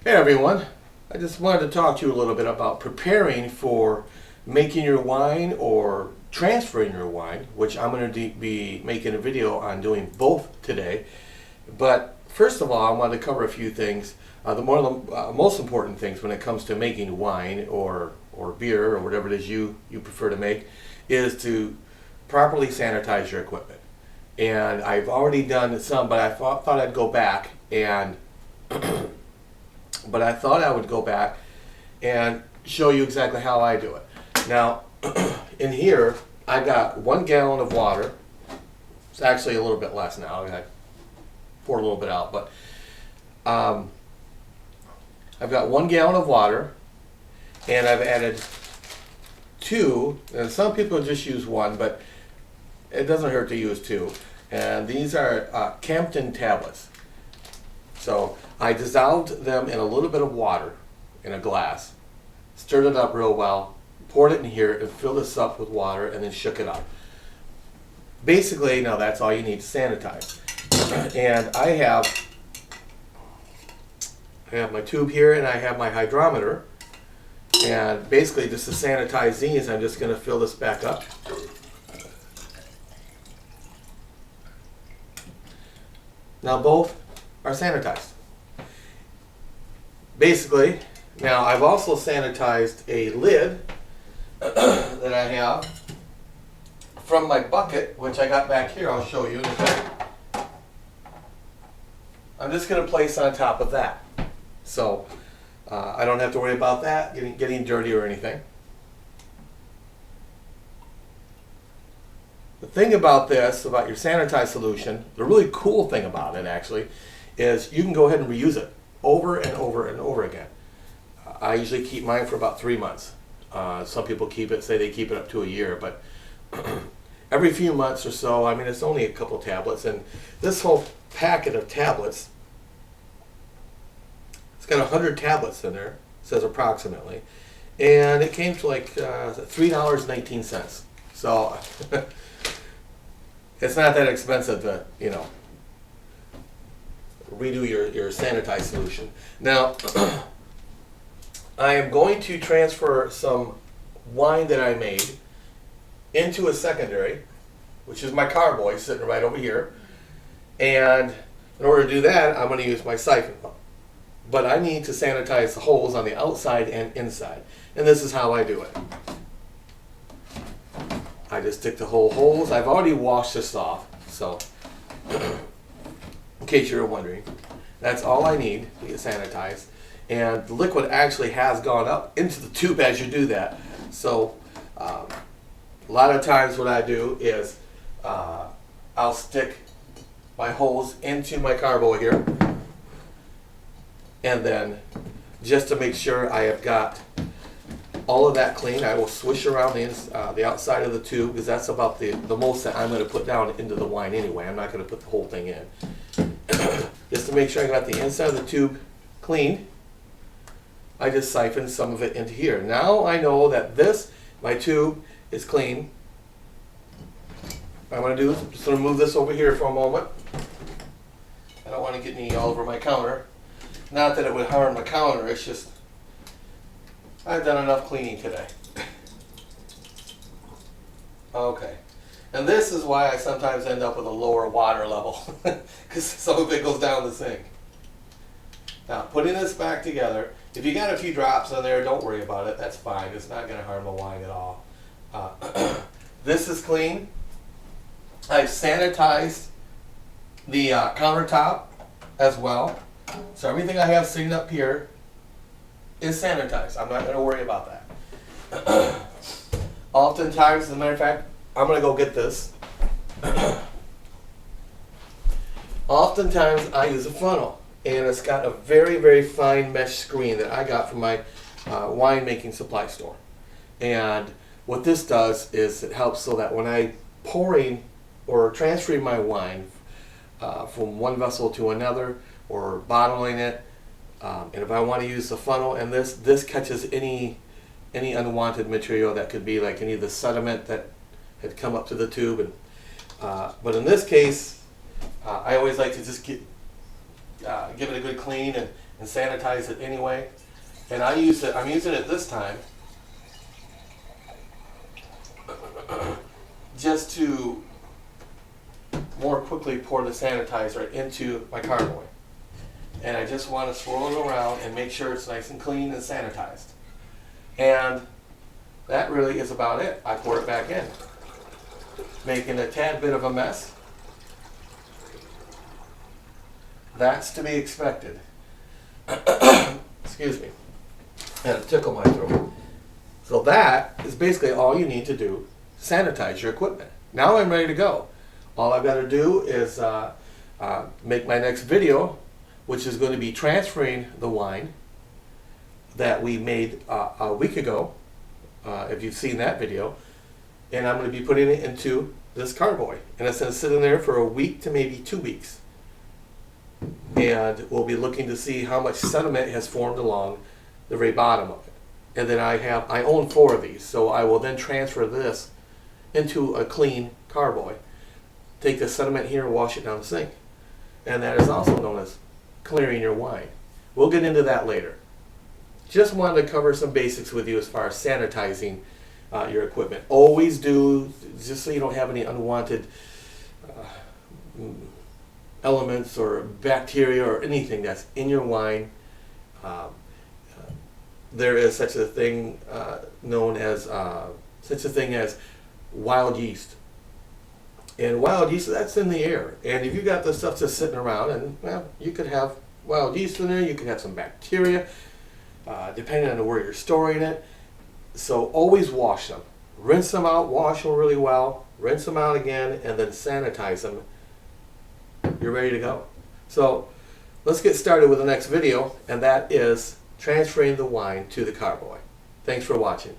Hey everyone, I just wanted to talk to you a little bit about preparing for making your wine or transferring your wine, which I'm going to be making a video on doing both today. But first of all, I wanted to cover a few things. The most important things when it comes to making wine or beer or whatever it is you prefer to make is to properly sanitize your equipment. And I've already done some, but I thought I'd go back and but I thought I would go back and show you exactly how I do it. Now, in here, I got 1 gallon of water. It's actually a little bit less now. I poured a little bit out, but I've got 1 gallon of water, and I've added 2, and some people just use 1, but it doesn't hurt to use 2. And these are Campton tablets. So I dissolved them in a little bit of water in a glass, stirred it up real well, poured it in here, and filled this up with water, and then shook it up. Basically, now that's all you need to sanitize. And I have my tube here, and I have my hydrometer. And basically, just to sanitize these, I'm just going to fill this back up. Now both are sanitized. Basically, now I've also sanitized a lid that I have from my bucket, which I got back here. I'll show you in a bit. I'm just going to place on top of that, so I don't have to worry about that getting dirty or anything. The thing about this, about your sanitized solution, the really cool thing about it actually, is you can go ahead and reuse it over and over and over again. I usually keep mine for about 3 months. Some people say they keep it up to a year, but every few months or so, I mean, it's only a couple tablets, and this whole packet of tablets, it's got 100 tablets in there, it says approximately, and it came to like $3.19. So it's not that expensive to, redo your sanitized solution. Now, I am going to transfer some wine that I made into a secondary, which is my carboy sitting right over here. And in order to do that, I'm going to use my siphon pump. But I need to sanitize the holes on the outside and inside. And this is how I do it. I just stick the whole holes. I've already washed this off, so in case you were wondering, that's all I need to get sanitized. And the liquid actually has gone up into the tube as you do that. So a lot of times what I do is I'll stick my hose into my carbo here, and then just to make sure I have got all of that clean, I will swish around the outside of the tube, because that's about the most that I'm going to put down into the wine anyway. I'm not going to put the whole thing in. Just to make sure I got the inside of the tube clean, I just siphon some of it into here. Now I know that my tube is clean. What I'm going to do is just going to move this over here for a moment. I don't want to get any all over my counter. Not that it would harm the counter, it's just I've done enough cleaning today. Okay. And this is why I sometimes end up with a lower water level, because some of it goes down the sink. Now, putting this back together, if you got a few drops in there, don't worry about it. That's fine. It's not going to harm the wine at all. This is clean. I've sanitized the countertop as well. So everything I have sitting up here is sanitized. I'm not going to worry about that. Oftentimes, as a matter of fact, I'm going to go get this. Oftentimes, I use a funnel, and it's got a very, very fine mesh screen that I got from my winemaking supply store. And what this does is it helps so that when I'm pouring or transferring my wine from one vessel to another, or bottling it, and if I want to use the funnel, and this catches any unwanted material that could be like any of the sediment that had come up to the tube. And but in this case, I always like to just give it a good clean and and sanitize it anyway. And I'm using it this time just to more quickly pour the sanitizer into my carboy. And I just want to swirl it around and make sure it's nice and clean and sanitized. And that really is about it. I pour it back in, making a tad bit of a mess. That's to be expected. Excuse me. And it tickled my throat. So that is basically all you need to do. Sanitize your equipment. Now I'm ready to go. All I've got to do is make my next video, which is going to be transferring the wine that we made a week ago, if you've seen that video. And I'm going to be putting it into this carboy. And it's going to sit in there for a week to maybe 2 weeks. And we'll be looking to see how much sediment has formed along the very bottom of it. And then I own 4 of these, so I will then transfer this into a clean carboy. Take the sediment here and wash it down the sink. And that is also known as clearing your wine. We'll get into that later. Just wanted to cover some basics with you as far as sanitizing your equipment. Always do, just so you don't have any unwanted elements or bacteria or anything that's in your wine. There is such a thing known as wild yeast. And wild yeast, that's in the air. And if you got this stuff just sitting around, and well, you could have wild yeast in there, you could have some bacteria, depending on where you're storing it. So always wash them. Rinse them out, wash them really well, rinse them out again, and then sanitize them. You're ready to go. So let's get started with the next video, and that is transferring the wine to the carboy. Thanks for watching.